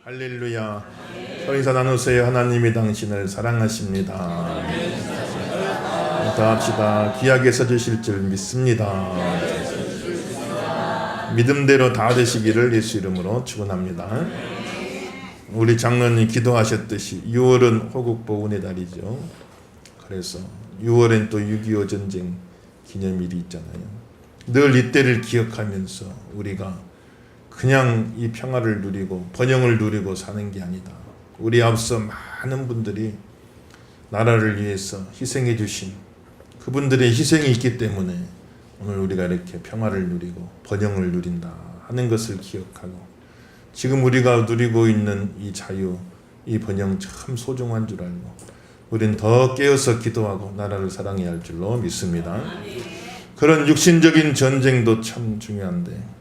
할렐루야. 소리사 나누세요. 하나님이 당신을 사랑하십니다. 다 합시다. 귀하게 써주실 줄 믿습니다. 믿음대로 다 되시기를 예수 이름으로 축원합니다. 우리 장로님 기도하셨듯이 6월은 호국보훈의 달이죠. 그래서 6월엔 또 6.25 전쟁 기념일이 있잖아요. 늘 이때를 기억하면서 우리가 그냥 이 평화를 누리고 번영을 누리고 사는 게 아니다. 우리 앞서 많은 분들이 나라를 위해서 희생해 주신 그분들의 희생이 있기 때문에 오늘 우리가 이렇게 평화를 누리고 번영을 누린다 하는 것을 기억하고, 지금 우리가 누리고 있는 이 자유, 이 번영 참 소중한 줄 알고 우린 더 깨어서 기도하고 나라를 사랑해야 할 줄로 믿습니다. 그런 육신적인 전쟁도 참 중요한데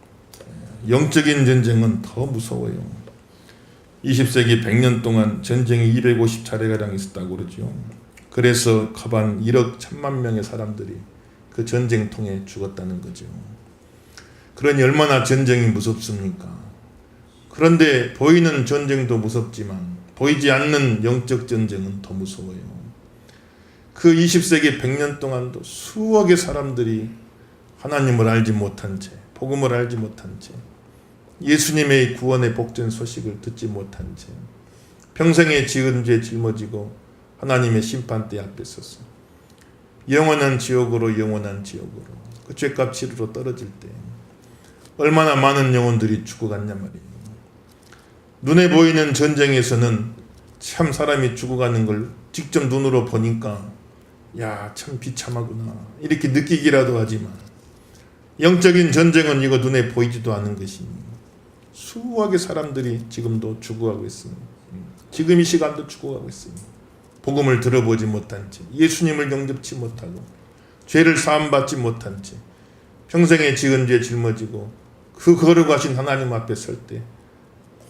영적인 전쟁은 더 무서워요. 20세기 100년 동안 전쟁이 250차례가량 있었다고 그러죠. 그래서 거반 1억 1천만 명의 사람들이 그 전쟁통에 죽었다는 거죠. 그러니 얼마나 전쟁이 무섭습니까? 그런데 보이는 전쟁도 무섭지만 보이지 않는 영적 전쟁은 더 무서워요. 그 20세기 100년 동안도 수억의 사람들이 하나님을 알지 못한 채, 복음을 알지 못한 채, 예수님의 구원의 복전 소식을 듣지 못한 채 평생에 지은 죄 짊어지고 하나님의 심판대 앞에 서서 영원한 지옥으로 그 죄값 치르러 떨어질 때 얼마나 많은 영혼들이 죽어갔냐 말이에요. 눈에 보이는 전쟁에서는 참 사람이 죽어가는 걸 직접 눈으로 보니까 야, 참 비참하구나 이렇게 느끼기라도 하지만 영적인 전쟁은 이거 눈에 보이지도 않는 것이니 수억의 사람들이 지금도 죽어가고 있습니다. 지금 이 시간도 죽어가고 있습니다. 복음을 들어보지 못한 채, 예수님을 영접치 못하고 죄를 사함받지 못한 채 평생에 지은 죄 짊어지고 그 거룩하신 하나님 앞에 설 때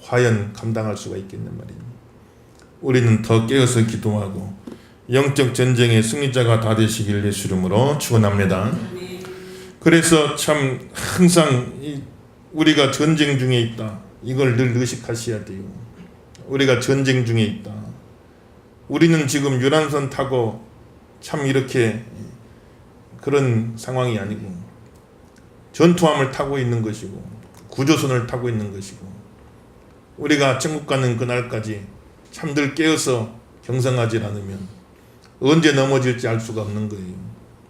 과연 감당할 수가 있겠는 말입니다. 우리는 더 깨어서 기도하고 영적 전쟁의 승리자가 다 되시길 예수 이름으로 축원합니다. 그래서 참 항상 우리가 전쟁 중에 있다. 이걸 늘 의식하셔야 돼요. 우리가 전쟁 중에 있다. 우리는 지금 유람선 타고 참 이렇게 그런 상황이 아니고 전투함을 타고 있는 것이고 구조선을 타고 있는 것이고 우리가 천국 가는 그날까지 참 늘 깨어서 경성하지 않으면 언제 넘어질지 알 수가 없는 거예요.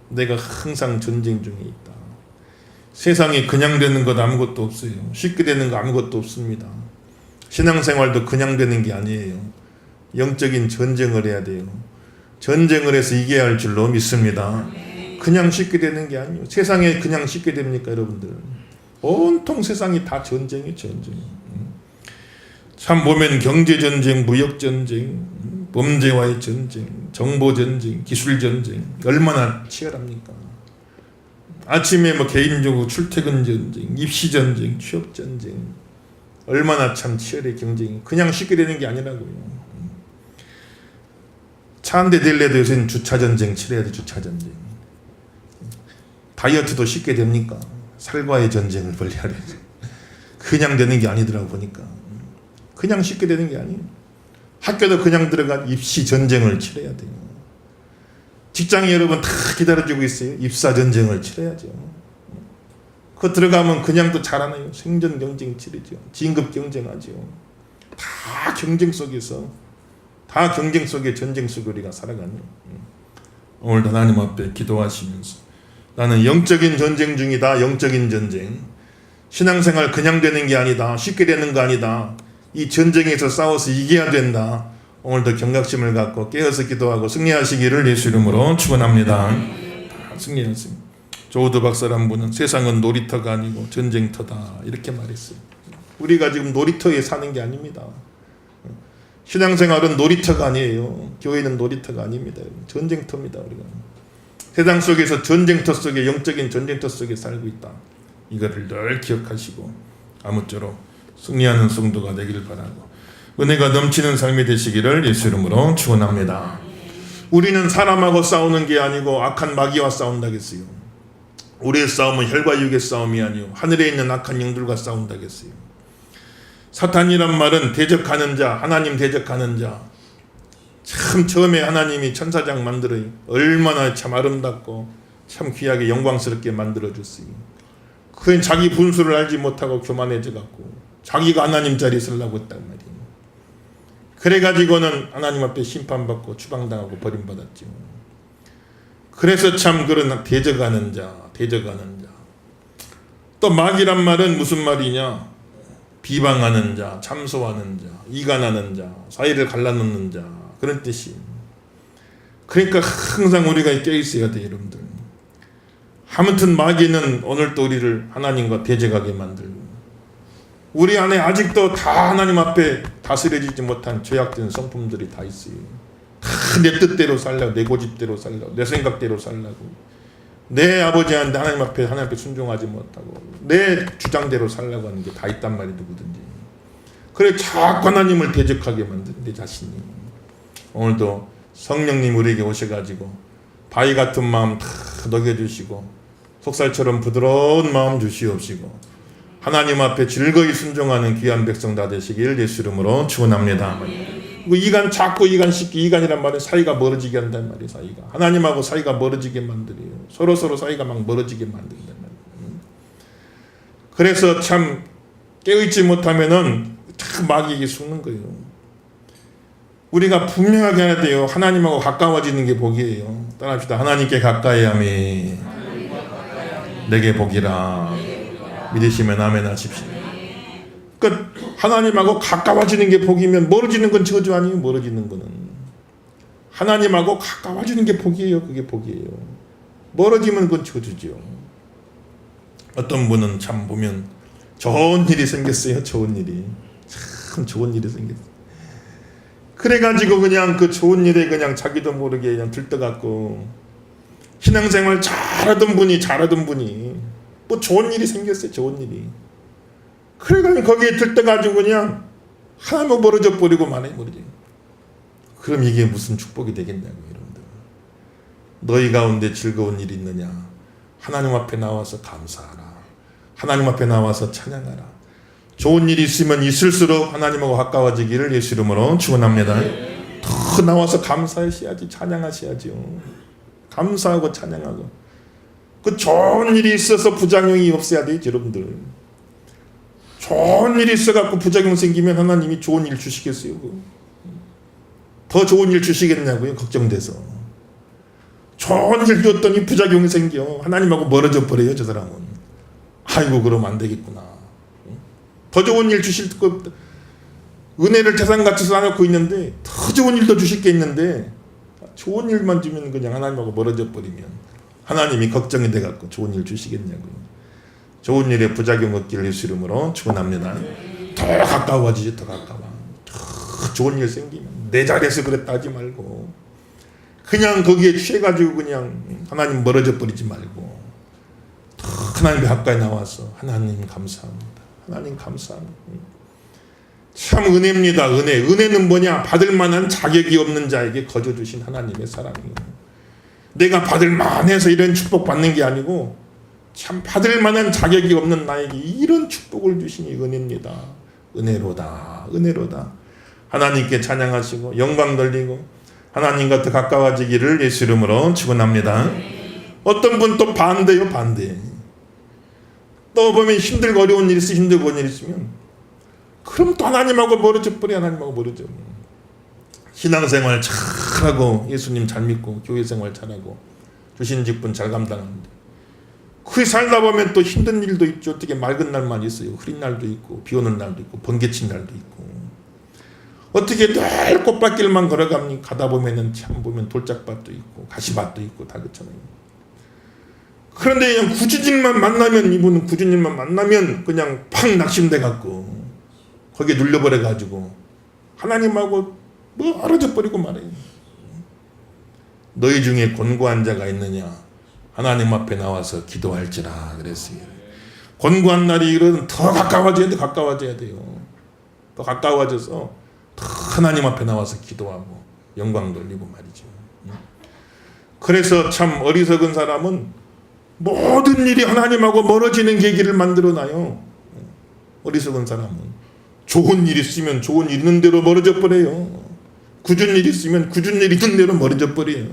내가 항상 전쟁 중에 있다. 세상이 그냥 되는 것 아무것도 없어요. 쉽게 되는 거 아무것도 없습니다. 신앙생활도 그냥 되는 게 아니에요. 영적인 전쟁을 해야 돼요. 전쟁을 해서 이겨야 할 줄로 믿습니다. 그냥 쉽게 되는 게 아니에요. 세상에 그냥 쉽게 됩니까 여러분들? 온통 세상이 다 전쟁이에요. 전쟁. 참 보면 경제전쟁, 무역전쟁, 범죄와의 전쟁, 정보전쟁, 기술전쟁 얼마나 치열합니까? 아침에 개인적으로 출퇴근 전쟁, 입시 전쟁, 취업 전쟁 얼마나 참 치열해. 경쟁이 그냥 쉽게 되는 게 아니라고요. 차 한 대 댈래도 요새는 주차 전쟁 치러야 돼. 주차 전쟁. 다이어트도 쉽게 됩니까? 살과의 전쟁을 벌여야 돼. 그냥 되는 게 아니더라고 보니까. 그냥 쉽게 되는 게 아니에요. 학교도 그냥 들어간 입시 전쟁을 치러야 돼요. 직장이 여러분 다 기다려주고 있어요. 입사 전쟁을 치러야죠. 그거 들어가면 그냥 또 잘하나요? 생존 경쟁 치르죠. 진급 경쟁하죠. 다 경쟁 속에서, 다 경쟁 속에 전쟁 속에 우리가 살아가는. 오늘도 하나님 앞에 기도하시면서 나는 영적인 전쟁 중이다. 영적인 전쟁. 신앙생활 그냥 되는 게 아니다. 쉽게 되는 거 아니다. 이 전쟁에서 싸워서 이겨야 된다. 오늘도 경각심을 갖고 깨어서 기도하고 승리하시기를 예수 이름으로 축원합니다. 다 승리하세요. 조우드 박사란 분은 세상은 놀이터가 아니고 전쟁터다 이렇게 말했어요. 우리가 지금 놀이터에 사는 게 아닙니다. 신앙생활은 놀이터가 아니에요. 교회는 놀이터가 아닙니다. 전쟁터입니다. 우리가 세상 속에서 전쟁터 속에, 영적인 전쟁터 속에 살고 있다. 이거를 늘 기억하시고 아무쪼록 승리하는 성도가 되기를 바라고 은혜가 넘치는 삶이 되시기를 예수 이름으로 축원합니다. 우리는 사람하고 싸우는 게 아니고 악한 마귀와 싸운다겠어요. 우리의 싸움은 혈과 육의 싸움이 아니요 하늘에 있는 악한 영들과 싸운다겠어요. 사탄이란 말은 대적하는 자, 하나님 대적하는 자. 참 처음에 하나님이 천사장 만들어 얼마나 참 아름답고 참 귀하게 영광스럽게 만들어줬어요. 그건 자기 분수를 알지 못하고 교만해져 갖고 자기가 하나님 자리에 서려고 했단 말이에요. 그래가지고는 하나님 앞에 심판받고 추방당하고 버림받았죠. 그래서 참 그런 대적하는 자, 대적하는 자. 또 마귀란 말은 무슨 말이냐? 비방하는 자, 참소하는 자, 이간하는 자, 사이를 갈라놓는 자, 그런 뜻이. 그러니까 항상 우리가 깨어있어야 돼요, 여러분들. 아무튼 마귀는 오늘도 우리를 하나님과 대적하게 만들고 우리 안에 아직도 다 하나님 앞에 다스려지지 못한 죄악된 성품들이 다 있어요. 다 내 뜻대로 살려고, 내 고집대로 살려고, 내 생각대로 살려고, 내 아버지한테 하나님 앞에 순종하지 못하고 내 주장대로 살려고 하는 게 다 있단 말이 누구든지. 그래 자꾸 하나님을 대적하게 만드는 내 자신이. 오늘도 성령님 우리에게 오셔가지고 바위 같은 마음 다 녹여주시고 속살처럼 부드러운 마음 주시옵시고 하나님 앞에 즐거이 순종하는 귀한 백성 다 되시길 예수 이름으로 축원합니다. 자꾸 이간이란 말은 사이가 멀어지게 한단 말이에요. 사이가 하나님하고 사이가 멀어지게 만들어요. 서로 사이가 막 멀어지게 만든단 말이에요. 그래서 참 깨어있지 못하면은 참 마귀에게 속는 거예요. 우리가 분명하게 해야 돼요. 하나님하고 가까워지는 게 복이에요. 따라합시다. 하나님께 가까이 함이 내게 복이라. 믿으시면 아멘 하십시오. 그러니까 하나님하고 가까워지는 게 복이면 멀어지는 건 저주 아니에요. 멀어지는 거는 하나님하고 가까워지는 게 복이에요. 그게 복이에요. 멀어지면 그건 저주죠. 어떤 분은 참 보면 좋은 일이 생겼어요. 좋은 일이 참 좋은 일이 생겼어요. 그래가지고 그냥 그 좋은 일에 그냥 자기도 모르게 그냥 들떠갖고 신앙생활 잘하던 분이 뭐 좋은 일이 생겼어요. 좋은 일이. 그래가지고 거기에 들떠가지고 그냥 하나만 멀어져 버리고 말해버리죠. 그럼 이게 무슨 축복이 되겠냐고 여러분들. 너희 가운데 즐거운 일이 있느냐? 하나님 앞에 나와서 감사하라. 하나님 앞에 나와서 찬양하라. 좋은 일이 있으면 있을수록 하나님하고 가까워지기를 예수 이름으로 축원합니다. 더 나와서 감사하셔야지, 찬양하셔야죠. 감사하고 찬양하고. 그 좋은 일이 있어서 부작용이 없어야 되죠, 여러분들. 좋은 일이 있어갖고 부작용 생기면 하나님이 좋은 일 주시겠어요? 더 좋은 일 주시겠냐고요? 걱정돼서. 좋은 일 줬더니 부작용이 생겨. 하나님하고 멀어져 버려요, 저 사람은. 아이고, 그러면 안 되겠구나. 더 좋은 일 주실 것, 은혜를 태산같이 쌓아놓고 있는데 더 좋은 일도 주실 게 있는데 좋은 일만 주면 그냥 하나님하고 멀어져 버리면 하나님이 걱정이 돼갖고 좋은 일 주시겠냐고요. 좋은 일에 부작용 없기를 예수 이름으로 축원합니다. 더 가까워지지. 더 가까워. 더 좋은 일 생기면 내 자리에서 그랬다 하지 말고 그냥 거기에 취해가지고 그냥 하나님 멀어져 버리지 말고 더 하나님 가까이 나와서 하나님 감사합니다. 하나님 감사합니다. 참 은혜입니다. 은혜는 뭐냐? 받을 만한 자격이 없는 자에게 거저 주신 하나님의 사랑이에요. 내가 받을 만해서 이런 축복 받는 게 아니고 참 받을 만한 자격이 없는 나에게 이런 축복을 주시니 은혜입니다. 은혜로다. 하나님께 찬양하시고 영광 돌리고 하나님과 더 가까워지기를 예수 이름으로 축원합니다. 어떤 분 또 반대요. 또 보면 힘들고 어려운 일 있으면 그럼 또 하나님하고 멀어져 버려. 하나님하고 멀어져. 신앙생활 잘하고 예수님 잘 믿고 교회생활 잘하고 주신 직분 잘 감당하는데 그 살다 보면 또 힘든 일도 있죠. 어떻게 맑은 날만 있어요. 흐린 날도 있고 비 오는 날도 있고 번개친 날도 있고 어떻게 늘 꽃밭길만 가다 보면은 참 보면 돌짝밭도 있고 가시밭도 있고 다 그렇잖아요. 그런데 그냥 구주님만 만나면 그냥 팍 낙심돼 갖고 거기에 눌려버려 가지고 하나님하고 멀어져 버리고 말해요. 너희 중에 곤고한 자가 있느냐? 하나님 앞에 나와서 기도할지라 그랬어요. 곤고한 날이 이르면 더 가까워져야 돼요. 더 가까워져서 더 하나님 앞에 나와서 기도하고 영광 돌리고 말이죠. 그래서 참 어리석은 사람은 모든 일이 하나님하고 멀어지는 계기를 만들어놔요. 어리석은 사람은 좋은 일 있으면 좋은 일 있는 대로 멀어져 버려요. 굳은 일 있으면 굳은 일 있는 대로 멀어져 버려요.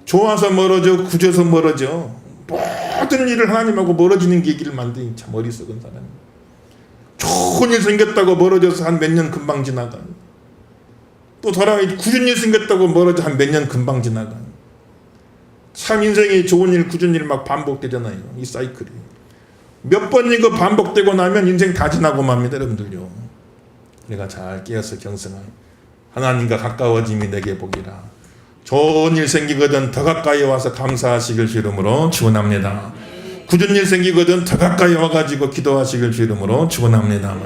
좋아서 멀어져, 굳어서 멀어져. 모든 일을 하나님하고 멀어지는 계기를 만드니 참 어리석은 사람. 좋은 일 생겼다고 멀어져서 한 몇 년 금방 지나가. 또 돌아와 굳은 일 생겼다고 멀어져 한 몇 년 금방 지나가. 참 인생이 좋은 일, 굳은 일 막 반복되잖아요. 이 사이클이. 몇 번 이거 반복되고 나면 인생 다 지나고 맙니다, 여러분들요. 내가 잘 깨어서 경성하여 하나님과 가까워짐이 내게 복이라. 좋은 일 생기거든 더 가까이 와서 감사하시길 주 이름으로 축원합니다. 굳은 일 생기거든 더 가까이 와가지고 기도하시길 주 이름으로 축원합니다.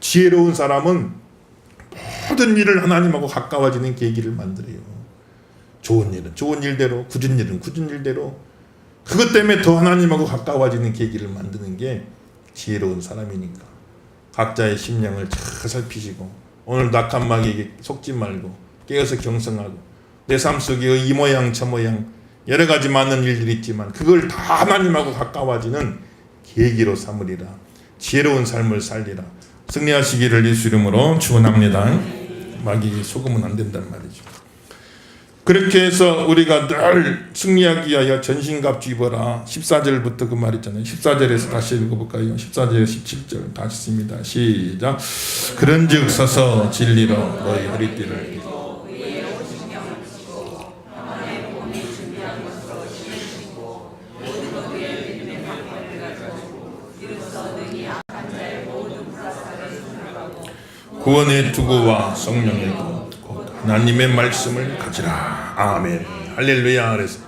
지혜로운 사람은 모든 일을 하나님하고 가까워지는 계기를 만들어요. 좋은 일은 좋은 일대로, 굳은 일은 굳은 일대로. 그것 때문에 더 하나님하고 가까워지는 계기를 만드는 게 지혜로운 사람이니까. 각자의 심령을 잘 살피시고 오늘 낙한마귀에게 속지 말고 깨어서 경성하고 내 삶 속에 이 모양 저 모양 여러 가지 많은 일들이 있지만 그걸 다 하나님하고 가까워지는 계기로 삼으리라. 지혜로운 삶을 살리라. 승리하시기를 예수 이름으로 축원합니다. 마귀 속으면 안 된단 말이죠. 그렇게 해서 우리가 늘 승리하기 위하여 전신갑주 입어라. 14절부터 그 말 있잖아요. 14절에서 다시 읽어볼까요? 14절 17절 다시 씁니다. 시작. 그런즉 서서 진리로 너희 허리띠를 구원의 투구와 성령의 곧 하나님의 말씀을 가지라. 아멘. 할렐루야. 그래서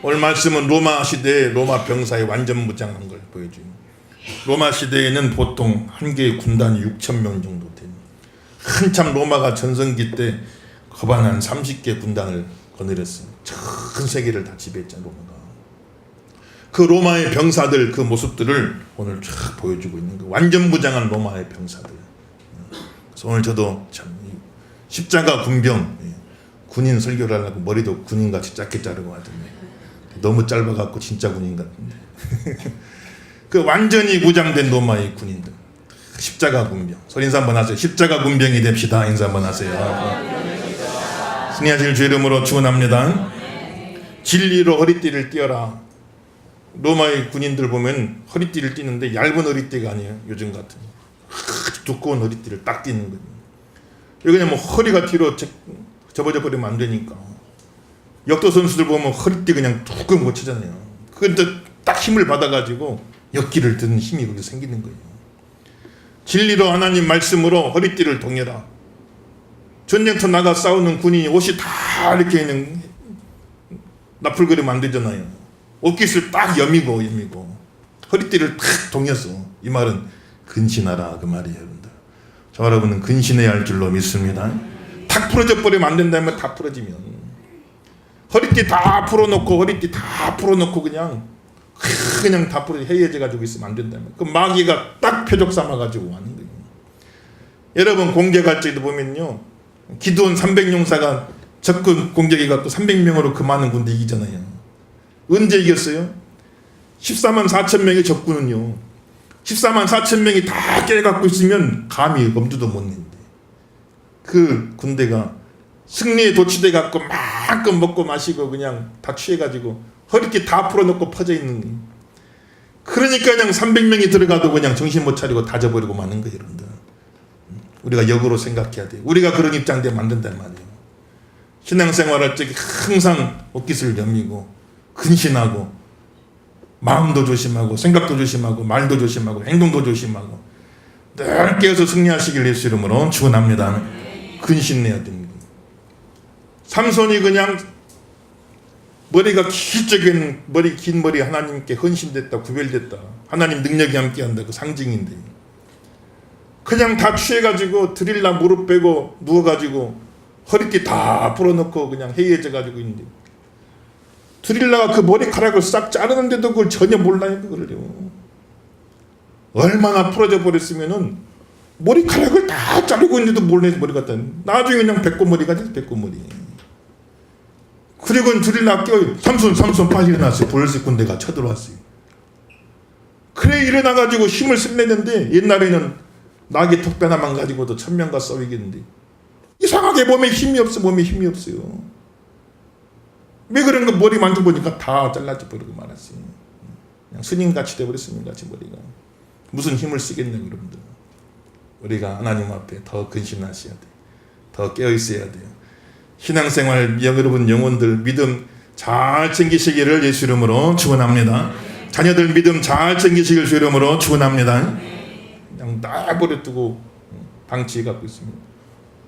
오늘 말씀은 로마 시대에 로마 병사의 완전 무장한 걸 보여줘요. 로마 시대에는 보통 한 개의 군단이 6,000명 정도 됩니다. 한참 로마가 전성기 때 거반한 30개 군단을 거느렸어요. 전 세계를 다 지배했잖아요. 로마가. 그 로마의 병사들 그 모습들을 오늘 쫙 보여주고 있는 거. 완전 무장한 로마의 병사들. 오늘 저도 참 십자가 군병 군인 설교를 하려고 머리도 군인같이 짧게 자르고 왔던데 너무 짧아갖고 진짜 군인 같은데 그 완전히 무장된 로마의 군인들 십자가 군병 소리 인사 한번 하세요. 십자가 군병이 됩시다. 인사 한번 하세요. 승리하실 주 이름으로 축원합니다. 진리로 허리띠를 띄어라. 로마의 군인들 보면 허리띠를 띄는데 얇은 허리띠가 아니에요. 요즘 같은 두꺼운 허리띠를 딱 띄는 거예요. 여기 그냥 뭐 허리가 뒤로 접어져 버리면 안 되니까. 역도 선수들 보면 허리띠 그냥 툭 못 치잖아요. 그런데 딱 힘을 받아가지고 역기를 드는 힘이 그렇게 생기는 거예요. 진리로 하나님 말씀으로 허리띠를 동여라. 전쟁터 나가 싸우는 군인이 옷이 다 이렇게 그냥 나풀거리면 안 되잖아요. 옷깃을 딱 여미고 허리띠를 탁 동여서 이 말은 근신하라 그 말이에요. 여러분들. 저 여러분은 근신해야 할 줄로 믿습니다. 탁 풀어져 버리면 안 된다면 다 풀어지면 허리띠 다 풀어놓고 허리띠 다 풀어놓고 그냥 다 풀어 해이해져 가지고 있으면 안 된다면 그 마귀가 딱 표적 삼아 가지고 하는 거예요. 여러분 공개 갈 때도 보면요 기드온 300용사가 적군 공격해 갖고 300명으로 그 많은 군대 이기잖아요. 언제 이겼어요? 14만 4천 명의 적군은요 14만 4천 명이 다 깨갖고 있으면 감히 엄두도 못 낸대. 그 군대가 승리에 도취돼 갖고 마음껏 먹고 마시고 그냥 다 취해가지고 허리띠 다 풀어놓고 퍼져 있는 거예요. 그러니까 그냥 300명이 들어가도 그냥 정신 못 차리고 다 져버리고 마는 거예요. 여러분들. 우리가 역으로 생각해야 돼요. 우리가 그런 입장대 만든단 말이에요. 신앙생활할 적에 항상 옷깃을 여미고 근신하고 마음도 조심하고 생각도 조심하고 말도 조심하고 행동도 조심하고 늘 깨어서 승리하시길 예수 이름으로 축원합니다. 근신해야 됩니다. 삼손이 그냥 머리가 길적인 머리 긴 머리 하나님께 헌신됐다 구별됐다 하나님 능력이 함께한다 그 상징인데 그냥 다 취해가지고 드릴라 무릎 빼고 누워가지고 허리띠 다 풀어놓고 그냥 해이해져가지고 있는데 드릴라가 그 머리카락을 싹 자르는데도 그걸 전혀 몰라요. 그걸요. 얼마나 풀어져 버렸으면은 머리카락을 다 자르고 있는데도 몰라요. 머리 갖다 나중에 그냥 백고머리가 돼서 백고머리. 그리고 드릴라 깨워 삼손 빨리 일어났어요. 블레셋 군대가 쳐들어왔어요. 그래 일어나가지고 힘을 쓸내는데 옛날에는 나귀 턱뼈나만 가지고도 천명과 싸우겠는데 이상하게 몸에 힘이 없어요. 왜 그런가 머리 만져보니까 다 잘라져 버리고 말았어요. 그냥 스님같이 돼버렸어요. 스님같이 머리가. 무슨 힘을 쓰겠냐고 여러분들. 우리가 하나님 앞에 더 근신하셔야 돼요. 더 깨어있어야 돼요. 신앙생활 여러분 영혼들 믿음 잘 챙기시기를 예수 이름으로 축원합니다. 자녀들 믿음 잘 챙기시길 주 이름으로 축원합니다. 그냥 다 버려두고 방치해 갖고 있습니다.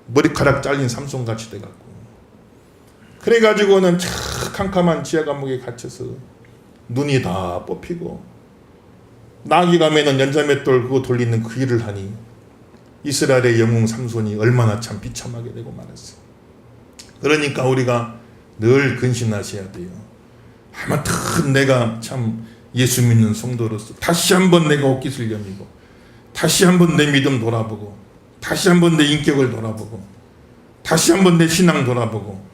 머리카락 잘린 삼손같이 돼갖고 그래가지고는 참 캄캄한 지하 감옥에 갇혀서 눈이 다 뽑히고 나귀가 매는 연자맷돌 그거 돌리는 그 일을 하니 이스라엘의 영웅 삼손이 얼마나 참 비참하게 되고 말았어요. 그러니까 우리가 늘 근신하셔야 돼요. 하마터면 내가 참 예수 믿는 성도로서 다시 한번 내가 옷깃을 여미고 다시 한번 내 믿음 돌아보고 다시 한번 내 인격을 돌아보고 다시 한번 내 신앙 돌아보고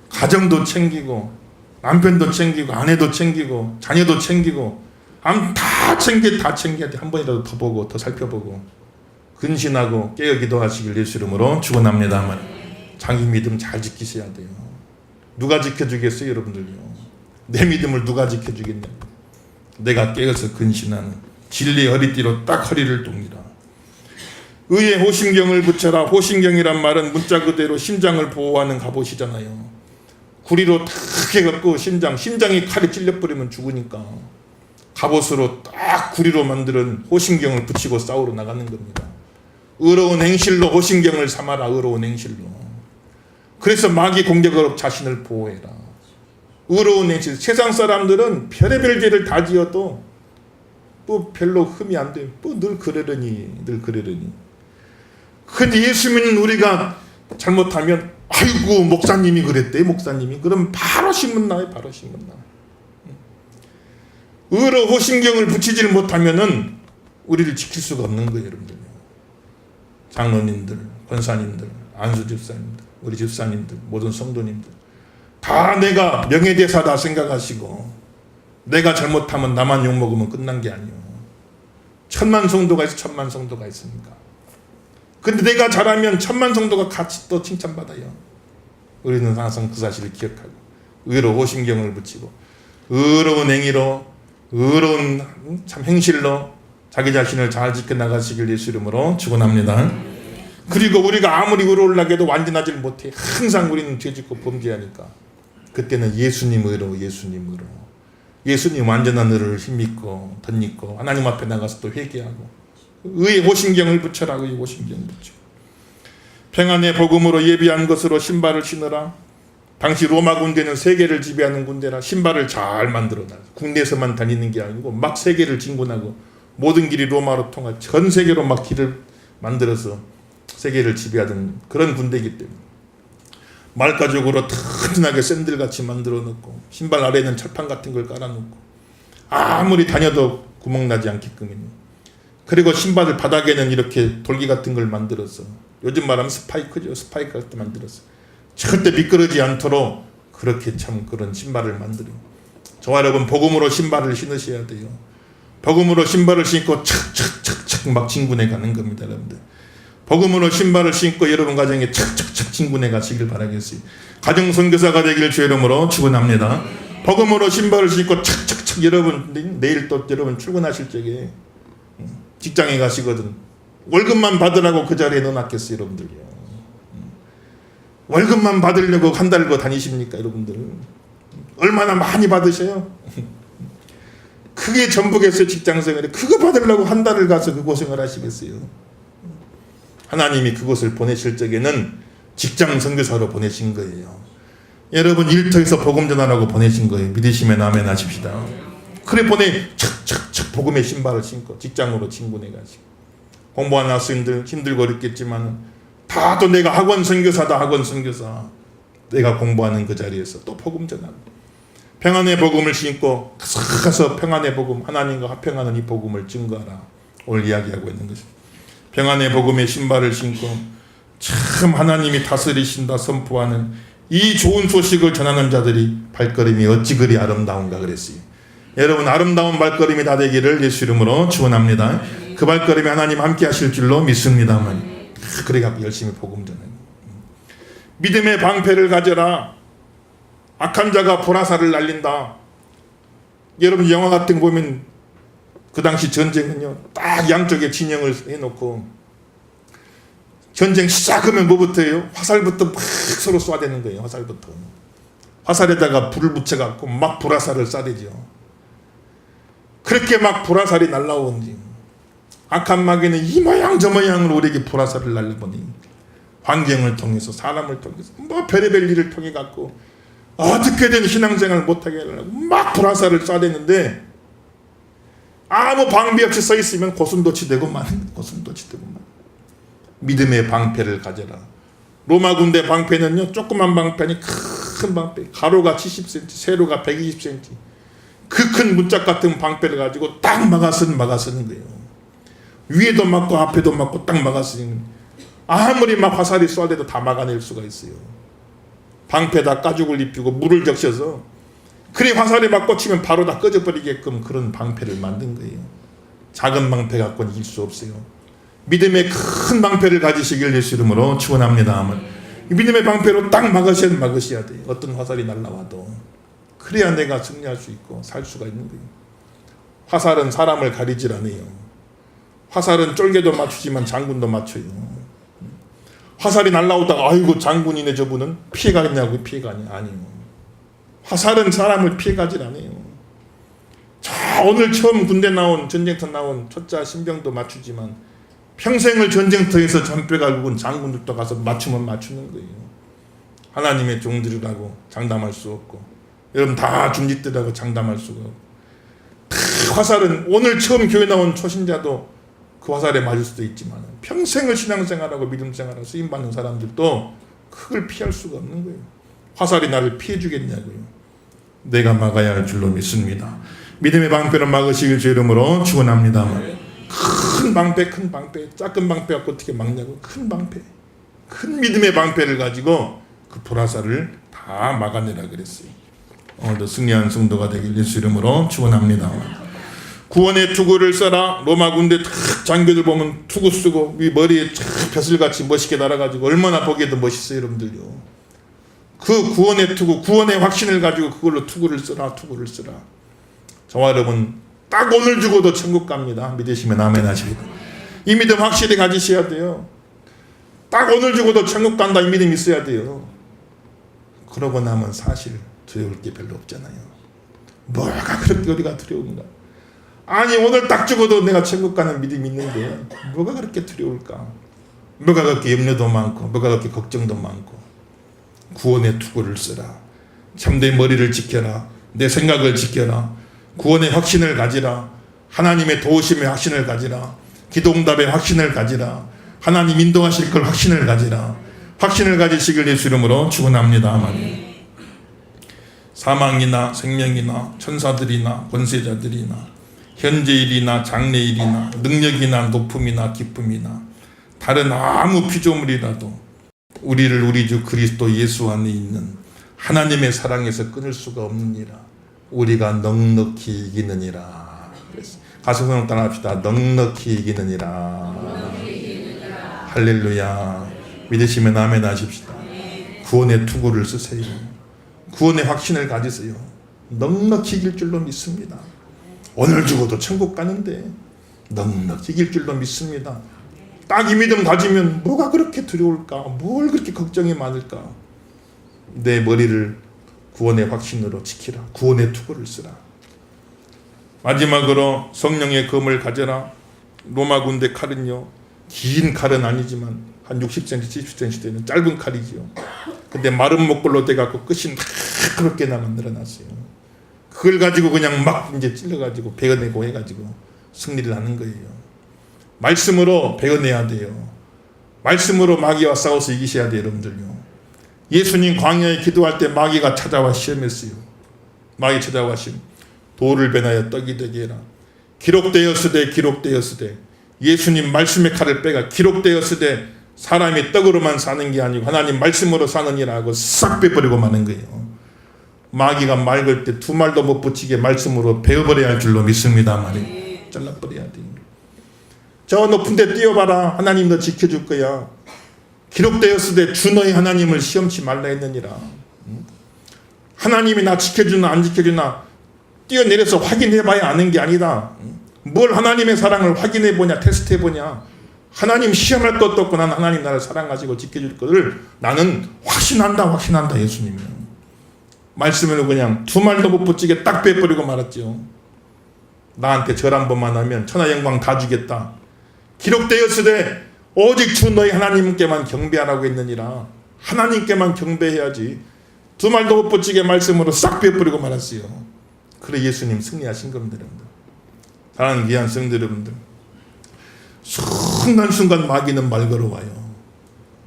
가정도 챙기고 남편도 챙기고 아내도 챙기고 자녀도 챙기고 다 챙겨야 돼. 한 번이라도 더 보고 더 살펴보고 근신하고 깨어 기도하시길 예수 이름으로 축원합니다만 자기 믿음 잘 지키셔야 돼요. 누가 지켜주겠어요 여러분들요. 내 믿음을 누가 지켜주겠냐고. 내가 깨어서 근신하는 진리의 허리띠로 딱 허리를 돕니다. 의에 호심경을 붙여라. 호심경이란 말은 문자 그대로 심장을 보호하는 갑옷이잖아요. 구리로 탁 해갖고 심장이 칼에 찔려버리면 죽으니까 갑옷으로 딱 구리로 만드는 호심경을 붙이고 싸우러 나가는 겁니다. 의로운 행실로 호심경을 삼아라. 의로운 행실로. 그래서 마귀 공격으로 자신을 보호해라. 의로운 행실. 세상 사람들은 별의별 죄를 다 지어도 뭐 별로 흠이 안 돼요. 뭐 늘 그러려니. 근데 예수 믿는 우리가 잘못하면 아이고 목사님이 그랬대. 그럼 바로 신문 나요. 의로 호심경을 붙이질 못하면은 우리를 지킬 수가 없는 거예요 여러분들. 장로님들, 권사님들, 안수 집사님들, 우리 집사님들, 모든 성도님들 다 내가 명예대사다 생각하시고 내가 잘못하면 나만 욕먹으면 끝난 게 아니에요. 천만 성도가 있습니까? 근데 내가 잘하면 천만 성도가 같이 또 칭찬받아요. 우리는 항상 그 사실을 기억하고 의로 호심경을 붙이고 의로운 행위로 의로운 참 행실로 자기 자신을 잘 지켜나가시길 예수 이름으로 축원합니다. 그리고 우리가 아무리 의로우려고 해도 완전하지 못해. 항상 우리는 죄짓고 범죄하니까 그때는 예수님 의로 예수님 완전한 의를 힘입고 덧입고 하나님 앞에 나가서 또 회개하고 의의 호심경을 붙여라. 의의 호심경을 붙여. 평안의 복음으로 예비한 것으로 신발을 신으라. 당시 로마 군대는 세계를 지배하는 군대라 신발을 잘 만들어놔. 국내에서만 다니는 게 아니고 막 세계를 진군하고 모든 길이 로마로 통한 전 세계로 막 길을 만들어서 세계를 지배하던 그런 군대이기 때문에 말가죽으로 튼튼하게 샌들같이 만들어 놓고 신발 아래에는 철판 같은 걸 깔아놓고 아무리 다녀도 구멍나지 않게끔. 그리고 신발을 바닥에는 이렇게 돌기 같은 걸 만들어서 요즘 말하면 스파이크죠. 스파이크 같은 거 만들어서 절대 미끄러지 않도록 그렇게 참 그런 신발을 만들어요. 저와 여러분 복음으로 신발을 신으셔야 돼요. 복음으로 신발을 신고 착착착착 막 진군해 가는 겁니다 여러분들. 복음으로 신발을 신고 여러분 가정에 착착착 진군해 가시길 바라겠어요. 가정 선교사가 되길 주 이름으로 축원합니다. 복음으로 신발을 신고 착착착 여러분 내일 또 여러분 출근하실 적에 직장에 가시거든 월급만 받으라고 그 자리에 넣어놨겠어요 여러분들요. 월급만 받으려고 한 달고 다니십니까 여러분들? 얼마나 많이 받으셔요? 그게 전부겠어요 직장생활에. 그거 받으려고 한 달을 가서 그 고생을 하시겠어요? 하나님이 그곳을 보내실 적에는 직장 선교사로 보내신 거예요. 여러분 일터에서 복음 전하라고 보내신 거예요. 믿으시면 아멘 하십시다. 그래 착착착 복음의 신발을 신고 직장으로 진군해가지고 공부하는 학생들 힘들고 어렵겠지만 다 또 내가 학원 선교사다. 내가 공부하는 그 자리에서 또 복음 전하고 평안의 복음을 신고 가서 평안의 복음 하나님과 화평하는 이 복음을 증거하라. 오늘 이야기하고 있는 것입니다. 평안의 복음의 신발을 신고 참 하나님이 다스리신다 선포하는 이 좋은 소식을 전하는 자들이 발걸음이 어찌 그리 아름다운가 그랬어요. 여러분 아름다운 발걸음이 다 되기를 예수 이름으로 축원합니다. 그 발걸음에 하나님 함께 하실 줄로 믿습니다만 그래갖고 열심히 복음 전해요. 믿음의 방패를 가져라. 악한 자가 보라사를 날린다. 여러분 영화 같은 거 보면 그 당시 전쟁은요 딱 양쪽에 진영을 해놓고 전쟁 시작하면 뭐부터 해요? 화살부터 막 서로 쏴대는 거예요. 화살부터. 화살에다가 불을 붙여갖고 막 보라살을 쏴대죠. 그렇게 막 보라살이 날라오는지 악한 마귀는 이 모양 저 모양으로 우리에게 보라살을 날려보니 환경을 통해서 사람을 통해서 뭐 별의별 일을 통해 갖고 어떻게든 신앙생활을 못하게 하려고 막 보라살을 쏴대는데 아무 방비 없이 서 있으면 고슴도치되고만 고슴도치되고만. 믿음의 방패를 가져라. 로마 군대 방패는요 조그만 방패니 큰 방패, 가로가 70cm, 세로가 120cm 그 큰 문짝 같은 방패를 가지고 딱 막아서는 거예요. 위에도 맞고 앞에도 맞고 딱 막아서는 아무리 막 화살이 쏴대도 다 막아낼 수가 있어요. 방패에다 가죽을 입히고 물을 적셔서 그래 화살이 막 꽂히면 바로 다 꺼져버리게끔 그런 방패를 만든 거예요. 작은 방패 갖고는 이길 수 없어요. 믿음의 큰 방패를 가지시길 예수 이름으로 축원합니다. 믿음의 방패로 딱 막으셔야 돼요. 어떤 화살이 날라와도. 그래야 내가 승리할 수 있고 살 수가 있는 거예요. 화살은 사람을 가리질 않아요. 화살은 쫄개도 맞추지만 장군도 맞춰요. 화살이 날라오다가 아이고 장군이네 저분은 피해가겠냐고 피해가냐. 아니요. 화살은 사람을 피해가질 않아요. 자 오늘 처음 군대 나온 전쟁터 나온 초짜 신병도 맞추지만 평생을 전쟁터에서 전뼈갈군 장군들도 가서 맞추면 맞추는 거예요. 하나님의 종들이라고 장담할 수 없고 여러분 다 중직들이라고 장담할 수가 없고 화살은 오늘 처음 교회 나온 초신자도 그 화살에 맞을 수도 있지만 평생을 신앙생활하고 믿음생활하고 쓰임받는 사람들도 그걸 피할 수가 없는 거예요. 화살이 나를 피해주겠냐고요. 내가 막아야 할 줄로 믿습니다. 믿음의 방패로 막으시길 주 이름으로 축원합니다. 큰 방패, 작은 방패 갖고 어떻게 막냐고. 큰 방패, 큰 믿음의 방패를 가지고 그 보라살을 다 막아내라 그랬어요. 오늘도 승리한 성도가 되길 예수 이름으로 축원합니다. 구원의 투구를 써라. 로마 군대 탁 장교들 보면 투구 쓰고 위 머리에 쫙 벼슬같이 멋있게 날아가지고 얼마나 보기에도 멋있어요 여러분들요. 그 구원의 투구, 구원의 확신을 가지고 그걸로 투구를 쓰라. 저와 여러분 딱 오늘 죽어도 천국 갑니다. 믿으시면 아멘 하십니다. 이 믿음 확실히 가지셔야 돼요. 딱 오늘 죽어도 천국 간다 이 믿음 있어야 돼요. 그러고 나면 사실 두려울 게 별로 없잖아요. 뭐가 그렇게 우리가 두려운가. 아니 오늘 딱 죽어도 내가 천국 가는 믿음이 있는데 뭐가 그렇게 두려울까. 뭐가 그렇게 염려도 많고 뭐가 그렇게 걱정도 많고. 구원의 투구를 쓰라. 참된 머리를 지켜라. 내 생각을 지켜라. 구원의 확신을 가지라. 하나님의 도우심의 확신을 가지라. 기도응답의 확신을 가지라. 하나님 인도하실 걸 확신을 가지라. 확신을 가지시길 예수 이름으로 축원합니다. 아멘. 사망이나 생명이나 천사들이나 권세자들이나 현재일이나 장래일이나 능력이나 높음이나 기쁨이나 다른 아무 피조물이라도 우리를 우리 주 그리스도 예수 안에 있는 하나님의 사랑에서 끊을 수가 없느니라. 우리가 넉넉히 이기느니라. 가슴 손을 따라합시다. 넉넉히 이기느니라. 할렐루야. 믿으시면 아멘 하십시다. 구원의 투구를 쓰세요. 구원의 확신을 가지세요. 넉넉히 이길 줄로 믿습니다. 오늘 죽어도 천국 가는데 넉넉히 이길 줄로 믿습니다. 딱 이 믿음 가지면 뭐가 그렇게 두려울까? 뭘 그렇게 걱정이 많을까? 내 머리를 구원의 확신으로 지키라. 구원의 투구를 쓰라. 마지막으로 성령의 검을 가져라. 로마 군대 칼은요 긴 칼은 아니지만 한 60cm, 70cm 되는 짧은 칼이지요. 근데 마른 목걸로 돼갖고 끝이 그렇게 늘어났어요. 그걸 가지고 그냥 막 이제 찔러가지고 베어내고 해가지고 승리를 하는 거예요. 말씀으로 베어내야 돼요. 말씀으로 마귀와 싸워서 이기셔야 돼요, 여러분들요. 예수님 광야에 기도할 때 마귀가 찾아와 시험했어요. 마귀 찾아와 시험. 돌을 베나여 떡이 되게 해라. 기록되었으되 예수님 말씀의 칼을 빼가 기록되었으되 사람이 떡으로만 사는 게 아니고 하나님 말씀으로 사느니라 하고 싹 빼버리고 마는 거예요. 마귀가 말 걸 때 두 말도 못 붙이게 말씀으로 베어버려야 할 줄로 믿습니다. 말이 잘라버려야 돼요. 저 높은 데 뛰어봐라. 하나님 너 지켜줄 거야. 기록되었으되 주 너희 하나님을 시험치 말라 했느니라. 하나님이 나 지켜주나 안 지켜주나 뛰어내려서 확인해봐야 아는 게 아니다. 뭘 하나님의 사랑을 확인해보냐, 테스트해보냐. 하나님 시험할 것도 없고 나는 하나님 나를 사랑하시고 지켜줄 것을 나는 확신한다 예수님이. 말씀을 그냥 두 말도 못 붙이게 딱 빼버리고 말았죠. 나한테 절 한 번만 하면 천하 영광 다 주겠다. 기록되었으되 오직 주 너희 하나님께만 경배하라고 했느니라. 하나님께만 경배해야지. 두 말도 못 붙이게 말씀으로 싹 빼버리고 말았어요. 그래 예수님 승리하신 겁니다. 여러분들. 사랑하는 귀한 성도 여러분들, 순간순간 마귀는 말 걸어와요.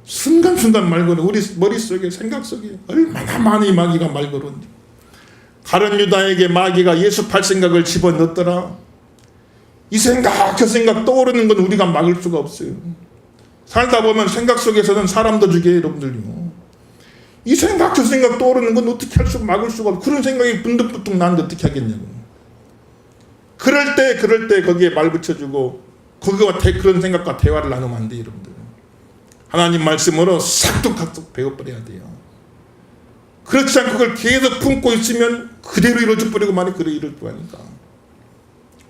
순간순간 말 걸어. 우리 머릿속에 생각 속에 얼마나 많이 마귀가 말 걸어온지. 가룟 유다에게 마귀가 예수 팔 생각을 집어넣었더라. 이 생각 저 생각 떠오르는 건 우리가 막을 수가 없어요. 살다 보면 생각 속에서는 사람도 죽여요. 여러분들요. 이 생각 저 생각 떠오르는 건 어떻게 할 수가 막을 수가 없고 그런 생각이 분득분득 나는데 어떻게 하겠냐고. 그럴 때 거기에 말 붙여주고 그거와 그런 생각과 대화를 나누면 안 돼요. 여러분들. 하나님 말씀으로 싹둑싹둑 배워버려야 돼요. 그렇지 않고 그걸 계속 품고 있으면 그대로 이루어져 버리고 말이 그대로 이루어져 버리니까.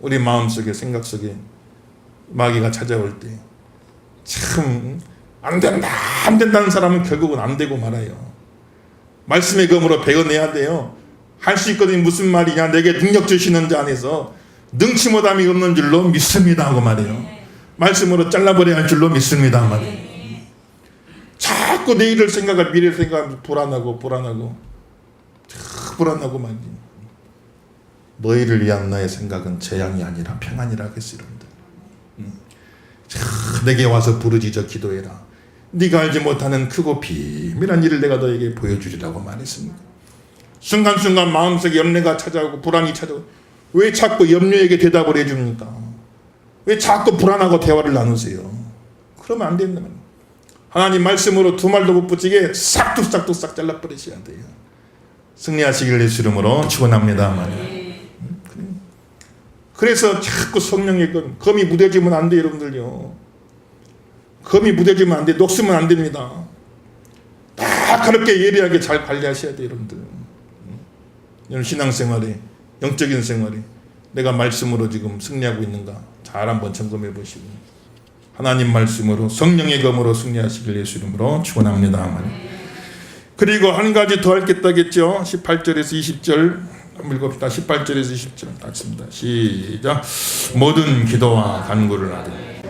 우리 마음속에 생각 속에 마귀가 찾아올 때 참 안 된다는 사람은 결국은 안 되고 말아요. 말씀의 검으로 베어내야 돼요. 할 수 있거든요. 무슨 말이냐. 내게 능력 주시는 자 안에서 능치 못함이 없는 줄로 믿습니다 하고 말해요. 말씀으로 잘라버려야 할 줄로 믿습니다 말해요. 자꾸 내일을 생각하고 미래를 생각하면 불안하고 말이에요. 너희를 위한 나의 생각은 재앙이 아니라 평안이라 했어요. 여러분들. 내게 와서 부르짖어 기도해라. 네가 알지 못하는 크고 비밀한 일을 내가 너에게 보여주리라고 말했습니다. 순간순간 마음속에 염려가 찾아오고 불안이 찾아오고 왜 자꾸 염려에게 대답을 해줍니까? 왜 자꾸 불안하고 대화를 나누세요? 그러면 안 된다 말이에요. 하나님 말씀으로 두 말도 못 붙이게 싹둑싹둑 잘라버리셔야 돼요. 승리하시길 예수 이름으로 축원합니다 말이에요. 그래서 자꾸 성령의 검이 무뎌지면 안 돼요. 여러분들요. 검이 무뎌지면 안 돼. 녹으면 안 됩니다. 다 그렇게 예리하게 잘 관리하셔야 돼요. 여러분들. 여러분 신앙생활에 영적인 생활에 내가 말씀으로 지금 승리하고 있는가 잘 한번 점검해 보시고 하나님 말씀으로 성령의 검으로 승리하시길 예수 이름으로 축원합니다. 그리고 한 가지 더 할 게 있다겠죠. 18절에서 20절 한번 읽읍시다. 18절에서 20절 닦습니다. 시작. 모든 기도와 간구를 하되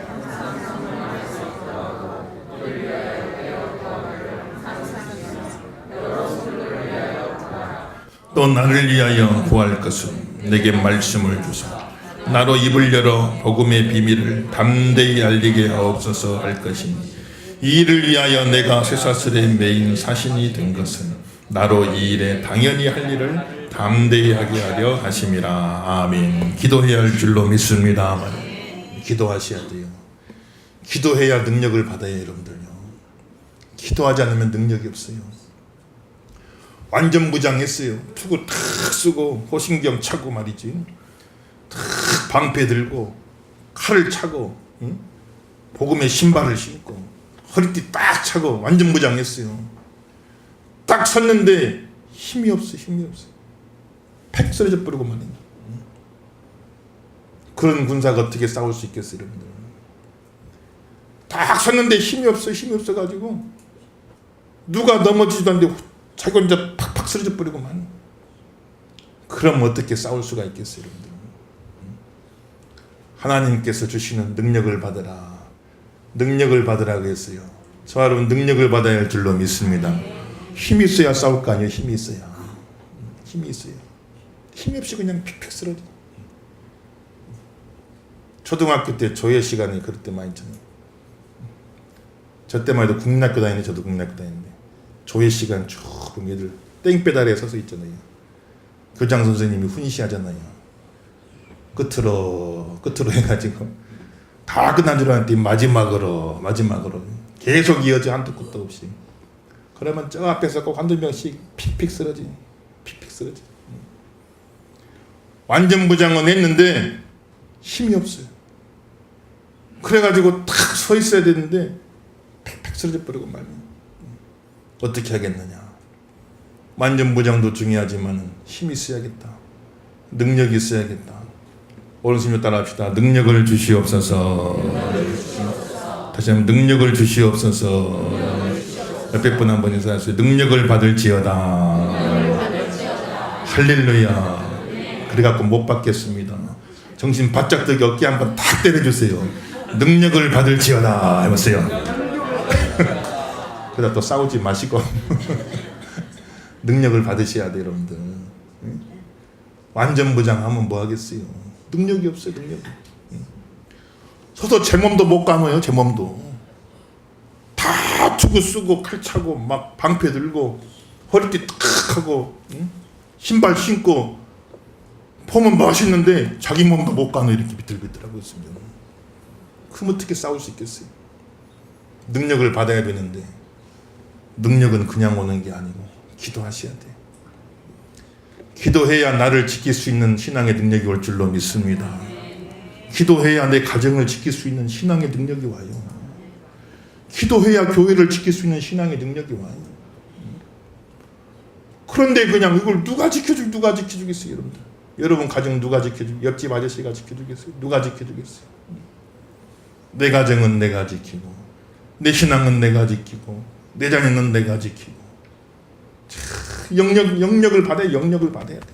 또 나를 위하여 구할 것은 내게 말씀을 주사 나로 입을 열어 복음의 비밀을 담대히 알리게 하옵소서 할 것이니 이 일을 위하여 내가 쇠사슬에 매인 사신이 된 것은 나로 이 일에 당연히 할 일을 담대히 하게 하려 하심이라. 아멘. 기도해야 할 줄로 믿습니다. 기도하셔야 돼요. 기도해야 능력을 받아요. 여러분들요. 기도하지 않으면 능력이 없어요. 완전 무장했어요. 투구 탁 쓰고 호신경 차고 말이지. 탁 방패 들고 칼을 차고 복음의 신발을 신고 허리띠 딱 차고 완전 무장했어요. 딱 섰는데 힘이 없어요. 팩 쓰러져 버리고 말이야. 그런 군사가 어떻게 싸울 수 있겠어요. 여러분들. 딱 섰는데 힘이 없어가지고 누가 넘어지지도 않는데 자기 혼자 팍팍 쓰러져 버리고만. 그럼 어떻게 싸울 수가 있겠어요. 여러분들. 하나님께서 주시는 능력을 받으라고 했어요. 저와 여러분 능력을 받아야 할 줄로 믿습니다. 힘이 있어야 싸울 거 아니에요. 힘이 있어요. 힘이 없이 그냥 픽픽 쓰러져. 초등학교 때 조회 시간에 그럴 때 많이 있잖아요. 저 때만 해도 국민학교 다니는데 저도 국민학교 다니는데 조회 시간 쭉 애들 땡배달에 서서 있잖아요. 교장 선생님이 훈시하잖아요. 끝으로 해가지고 다 끝난 줄 알았더니 마지막으로 계속 이어져 한두 끝도 없이. 그러면 저 앞에서 꼭 한두 명씩 픽픽 쓰러지. 완전 부장은 했는데 힘이 없어요. 그래가지고 탁 서 있어야 되는데 팩팩 쓰러져 버리고 말이야. 어떻게 하겠느냐. 만전무장도 중요하지만 힘이 있어야겠다. 능력이 있어야겠다. 오늘 스님 따라 합시다. 능력을 주시옵소서. 다시 한번 능력을 주시옵소서. 옆에 분 한번 인사하세요. 능력을 받을지어다. 할렐루야. 그래갖고 못 받겠습니다. 정신 바짝 들게 어깨 한번 탁 때려주세요. 능력을 받을지어다 해보세요. 그러다 또 싸우지 마시고 능력을 받으셔야 돼요, 여러분들. 완전무장하면 뭐 하겠어요? 능력이 없어요, 능력이. 서서 제 몸도 못 감아요, 제 몸도. 다 주고 쓰고 칼 차고 막 방패 들고 허리띠 탁 하고 신발 신고 폼은 멋있는데 자기 몸도 못 가는 이렇게 비틀비틀하고 있습니다. 그럼 어떻게 싸울 수 있겠어요? 능력을 받아야 되는데 능력은 그냥 오는 게 아니고 기도하셔야 돼요. 기도해야 나를 지킬 수 있는 신앙의 능력이 올 줄로 믿습니다. 기도해야 내 가정을 지킬 수 있는 신앙의 능력이 와요. 기도해야 교회를 지킬 수 있는 신앙의 능력이 와요. 그런데 그냥 이걸 누가 지켜주겠어요, 여러분들? 여러분 가정 누가 지켜주겠어요? 옆집 아저씨가 지켜주겠어요? 누가 지켜주겠어요? 내 가정은 내가 지키고, 내 신앙은 내가 지키고, 내 자녀는 내가 지키고. 영역을 받아야 돼.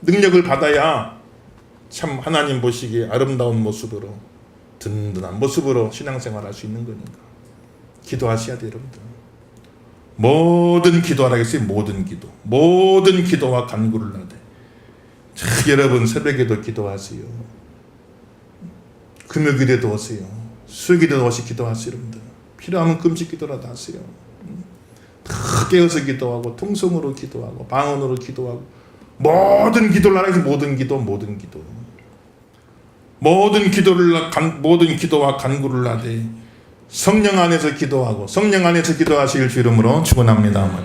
능력을 받아야 참 하나님 보시기에 아름다운 모습으로, 든든한 모습으로 신앙생활 할 수 있는 거니까. 기도하셔야 돼요, 여러분들. 모든 기도하라겠어요. 모든 기도와 간구를 하되. 여러분 새벽에도 기도하세요. 금요일에도 오세요. 수요일에도 오시 기도하세요, 여러분들. 필요하면 금식 기도라도 하세요. 다 깨어서 기도하고 통성으로 기도하고 방언으로 기도하고 모든 기도를 하라고 해서 모든 기도와 간구를 하되 성령 안에서 기도하고 성령 안에서 기도하실 주 이름으로 축원합니다.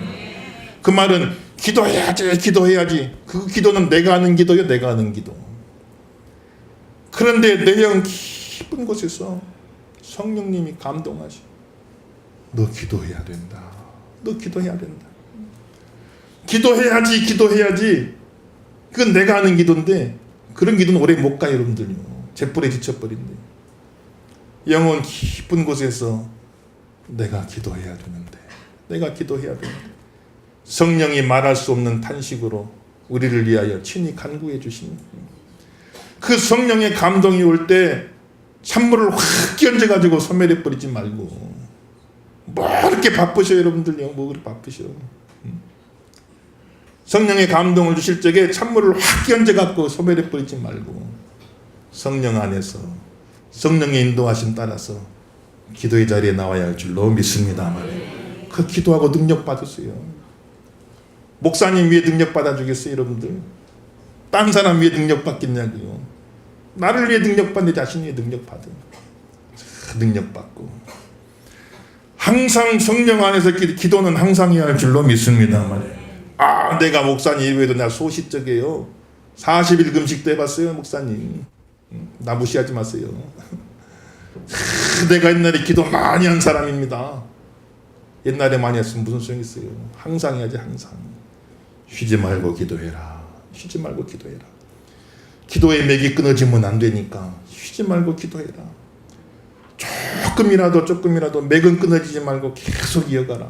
그 말은 기도해야지. 그 기도는 내가 하는 기도요, 내가 하는 기도. 그런데 내 영 깊은 곳에서 성령님이 감동하시. 너 기도해야 된다. 기도해야지. 그건 내가 하는 기도인데 그런 기도는 오래 못 가요, 여러분들요. 잿불에 지쳐버린대. 영혼 깊은 곳에서 내가 기도해야 되는데 성령이 말할 수 없는 탄식으로 우리를 위하여 친히 간구해 주신 그 성령의 감동이 올 때 찬물을 확 끼얹어가지고 소멸해 버리지 말고 뭐 그렇게 바쁘셔요, 여러분들요. 뭐 그렇게 바쁘셔. 성령의 감동을 주실 적에 찬물을 확 끼얹어갖고 소멸해 버리지 말고 성령 안에서 성령의 인도하심 따라서 기도의 자리에 나와야 할 줄로 믿습니다. 그 기도하고 능력 받으세요. 목사님 위에 능력 받아주겠어요, 여러분들? 딴 사람 위에 능력 받겠냐고요. 나를 위해 능력 받는 자신 위에 능력 받은 능력 받고 항상 성령 안에서 기도는 항상 해야 할 줄로 믿습니다. 내가 목사님 외에도 나 소시적이에요. 40일 금식도 해봤어요, 목사님. 나 무시하지 마세요. 내가 옛날에 기도 많이 한 사람입니다. 옛날에 많이 했으면 무슨 소용이 있어요. 항상 해야지, 항상. 쉬지 말고 기도해라. 기도의 맥이 끊어지면 안 되니까 쉬지 말고 기도해라. 조금이라도 맥은 끊어지지 말고 계속 이어가라.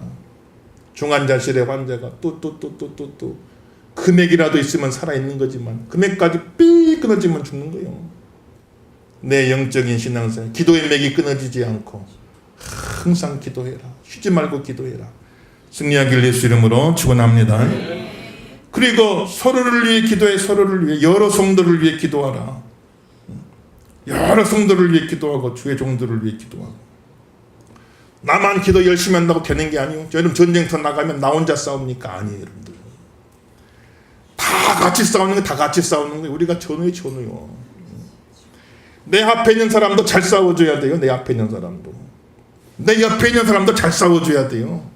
중환자실에 환자가 또 그 맥이라도 있으면 살아있는 거지만 그 맥까지 삐 끊어지면 죽는 거예요. 내 영적인 신앙생활 기도의 맥이 끊어지지 않고 항상 기도해라. 쉬지 말고 기도해라. 승리하길 예수 이름으로 축원합니다. 그리고 서로를 위해 기도해. 서로를 위해 여러 성도를 위해 기도하라. 여러 성도를 위해 기도하고 주의 종들을 위해 기도하고. 나만 기도 열심히 한다고 되는 게 아니에요. 여러분 전쟁터 나가면 나 혼자 싸웁니까? 아니에요, 여러분들. 다 같이 싸우는 거예요. 우리가 전우요. 내 앞에 있는 사람도 잘 싸워줘야 돼요. 내 앞에 있는 사람도. 내 옆에 있는 사람도 잘 싸워줘야 돼요.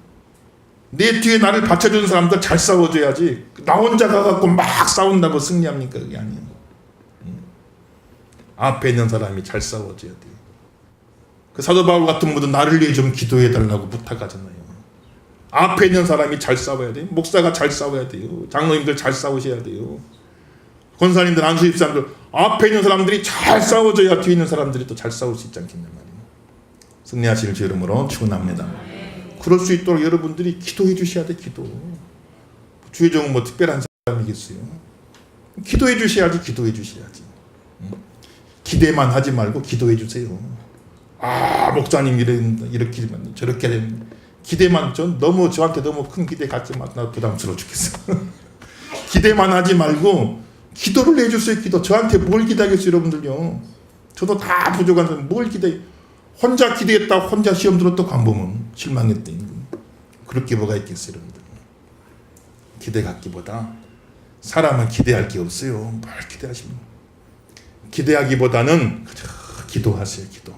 내 뒤에 나를 받쳐주는 사람도 잘 싸워줘야지. 나 혼자 가갖고 막 싸운다고 승리합니까? 그게 아니에요. 앞에 있는 사람이 잘 싸워줘야 돼요. 그 사도 바울 같은 분도 나를 위해 좀 기도해 달라고 부탁하잖아요. 앞에 있는 사람이 잘 싸워야 돼요. 목사가 잘 싸워야 돼요. 장로님들 잘 싸우셔야 돼요. 권사님들, 안수집사님들, 앞에 있는 사람들이 잘 싸워줘야 뒤에 있는 사람들이 또 잘 싸울 수 있지 않겠냐 말이에요. 승리하시는 주 이름으로 축원합니다. 그럴 수 있도록 여러분들이 기도해 주셔야 돼. 기도. 주의 종은 뭐 특별한 사람이겠어요. 기도해 주셔야지. 기도해 주셔야지. 기대만 하지 말고 기도해 주세요. 아, 목사님 이렇게 저렇게 되면 기대만 너무 저한테 너무 큰 기대 갖지 마. 나 부담스러워 죽겠어. 기대만 하지 말고 기도를 해주세요. 기도. 저한테 뭘 기대하겠어요, 여러분들요. 저도 다 부족한데 뭘 기대? 혼자 기대했다 혼자 시험 들었다고 안 보면 실망했대. 그렇게 뭐가 있겠어요, 여러분들. 기대 갖기보다 사람은 기대할 게 없어요. 뭘 기대하시면 기대하기보다는 그저 기도하세요. 기도.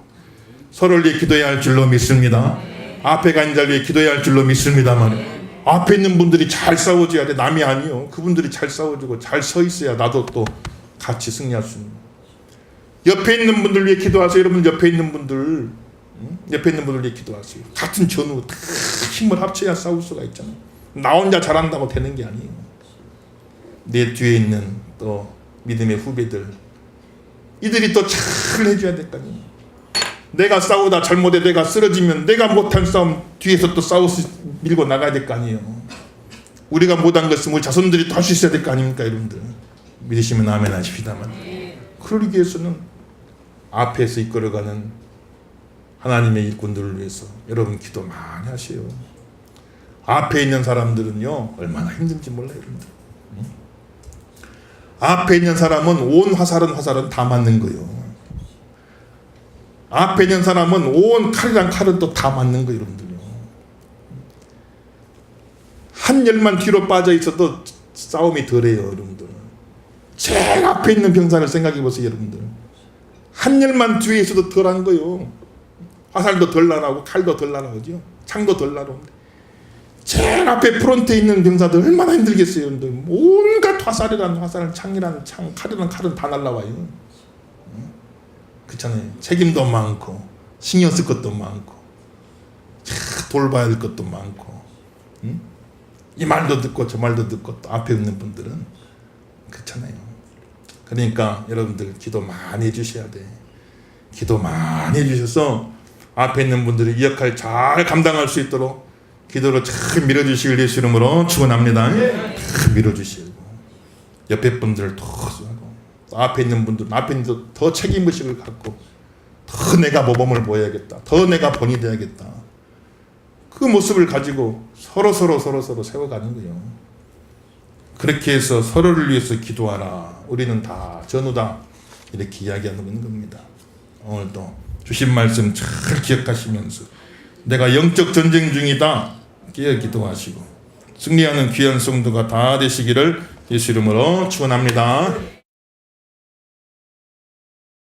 서로를 위해 기도해야 할 줄로 믿습니다. 앞에 간 자를 위해 기도해야 할 줄로 믿습니다만 앞에 있는 분들이 잘 싸워줘야 돼. 남이 아니요. 그분들이 잘 싸워주고 잘 서 있어야 나도 또 같이 승리할 수 있는. 옆에 있는 분들 위해 기도하세요. 여러분 옆에 있는 분들 옆에 있는 분들 위해 기도하세요. 같은 전후 다 힘을 합쳐야 싸울 수가 있잖아요. 나 혼자 잘한다고 되는 게 아니에요. 내 뒤에 있는 또 믿음의 후배들 이들이 또 잘 해줘야 될 거 아니에요. 내가 싸우다 잘못해 내가 쓰러지면 내가 못한 싸움 뒤에서 또 싸워서 밀고 나가야 될 거 아니에요. 우리가 못한 것은 우리 자손들이 또 할 수 있어야 될 거 아닙니까, 여러분들. 믿으시면 아멘 하십시다만. 그러기 위해서는 앞에서 이끌어가는 하나님의 일꾼들을 위해서 여러분 기도 많이 하세요. 앞에 있는 사람들은요 얼마나 힘든지 몰라요, 여러분들. 앞에 있는 사람은 온 화살은 다 맞는 거예요. 앞에 있는 사람은 온 칼이랑 칼은 또 다 맞는 거예요, 여러분들요. 한 열만 뒤로 빠져 있어도 싸움이 덜해요, 여러분들. 제일 앞에 있는 병사를 생각해 보세요, 여러분들. 한 열만 뒤에 있어도 덜한 거예요. 화살도 덜 날아오고 칼도 덜 날아오죠. 창도 덜 날아오는데 제일 앞에 프론트에 있는 병사들 얼마나 힘들겠어요, 여러분들. 온갖 화살이란 화살, 창이란 창, 칼이란 칼은 다 날아와요. 그렇잖아요. 책임도 많고 신경 쓸 것도 많고 돌봐야 할 것도 많고 이 말도 듣고 저 말도 듣고 또 앞에 있는 분들은 그렇잖아요. 그러니까 여러분들 기도 많이 해주셔야 돼. 기도 많이 해주셔서 앞에 있는 분들이 이 역할 잘 감당할 수 있도록 기도로 잘 밀어주시길 예수 이름으로 축원합니다. 잘 밀어주시고 옆에 분들 더 앞에 있는 분들은 앞에 있는 분들 더 책임의식을 갖고 더 내가 모범을 보여야겠다. 더 내가 본이 돼야겠다. 그 모습을 가지고 서로 세워가는 거예요. 그렇게 해서 서로를 위해서 기도하라. 우리는 다 전우다. 이렇게 이야기하는 겁니다. 오늘도 주신 말씀 잘 기억하시면서 내가 영적 전쟁 중이다. 깨어 기도하시고 승리하는 귀한 성도가 다 되시기를 예수 이름으로 축원합니다.